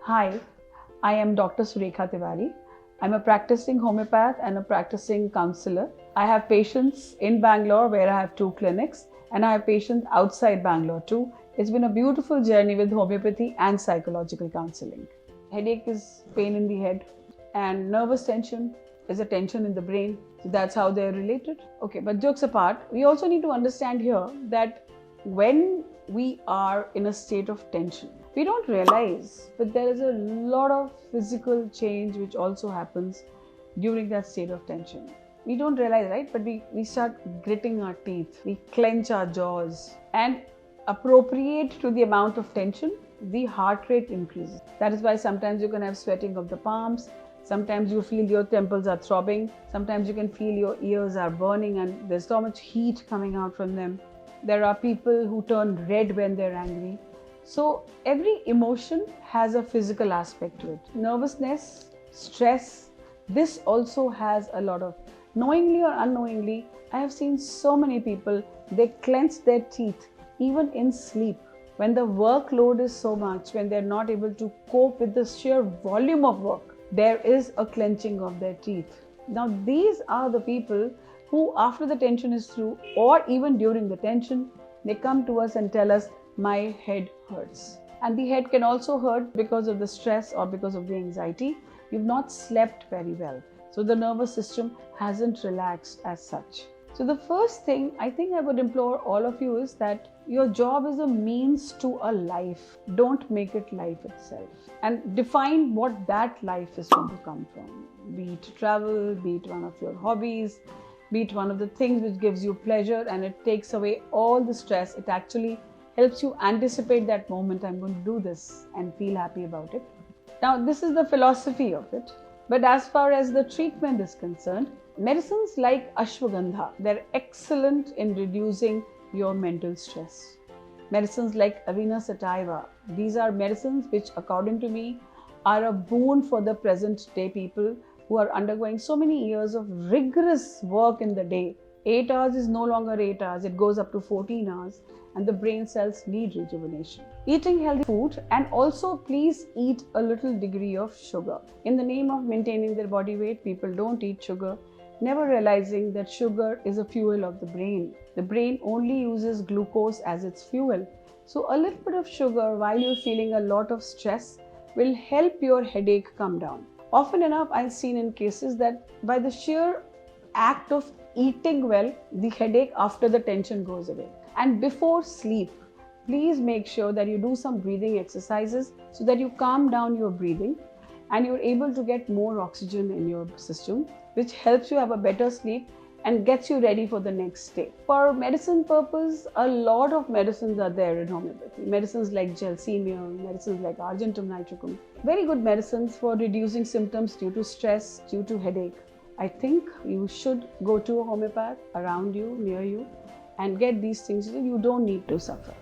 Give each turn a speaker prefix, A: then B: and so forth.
A: Hi, I am Dr.Surekha Tiwari. I'm a practicing homeopath and a practicing counsellor. I have patients in Bangalore where I have 2 clinics, and I have patients outside Bangalore too. It's been a beautiful journey with homeopathy and psychological counseling. Headache is pain in the head, and nervous tension is a tension in the brain. So that's how they're related. Okay, but jokes apart, we also need to understand here that when we are in a state of tension, we don't realize, but there is a lot of physical change which also happens during that state of tension. We don't realize, right? But we start gritting our teeth, we clench our jaws, and appropriate to the amount of tension, the heart rate increases. That is why sometimes you can have sweating of the palms, sometimes you feel your temples are throbbing, sometimes you can feel your ears are burning and there's so much heat coming out from them. There are people who turn red when they're angry. So every emotion has a physical aspect to it. Nervousness, stress, this also has a lot of, knowingly or unknowingly, I have seen so many people, they clench their teeth even in sleep. When the workload is so much, when they're not able to cope with the sheer volume of work, there is a clenching of their teeth. Now these are the people who, after the tension is through or even during the tension, they come to us and tell us, my head hurts. And the head can also hurt because of the stress or because of the anxiety. You've not slept very well. So the nervous system hasn't relaxed as such. So the first thing I think I would implore all of you is that your job is a means to a life. Don't make it life itself. And define what that life is going to come from. Be it travel, be it one of your hobbies, be it one of the things which gives you pleasure and it takes away all the stress. It actually helps you anticipate that moment, I'm going to do this and feel happy about it. Now, this is the philosophy of it. But as far as the treatment is concerned, medicines like ashwagandha, they're excellent in reducing your mental stress. Medicines like avena sativa, these are medicines which, according to me, are a boon for the present day people who are undergoing so many years of rigorous work in the day. 8 hours is no longer 8 hours, it goes up to 14 hours, and the brain cells need rejuvenation. Eating healthy food, and also please eat a little degree of sugar. In the name of maintaining their body weight, people don't eat sugar, never realizing that sugar is a fuel of the brain. The brain only uses glucose as its fuel. So a little bit of sugar while you're feeling a lot of stress will help your headache come down. Often enough, I've seen in cases that by the sheer act of eating well, the headache after the tension goes away. And before sleep, please make sure that you do some breathing exercises so that you calm down your breathing and you're able to get more oxygen in your system, which helps you have a better sleep and gets you ready for the next day. For medicine purpose, a lot of medicines are there in homeopathy. Medicines like gelsemium, medicines like argentum, nitrum. Very good medicines for reducing symptoms due to stress, due to headache. I think you should go to a homeopath around you, near you, and get these things. You don't need to suffer.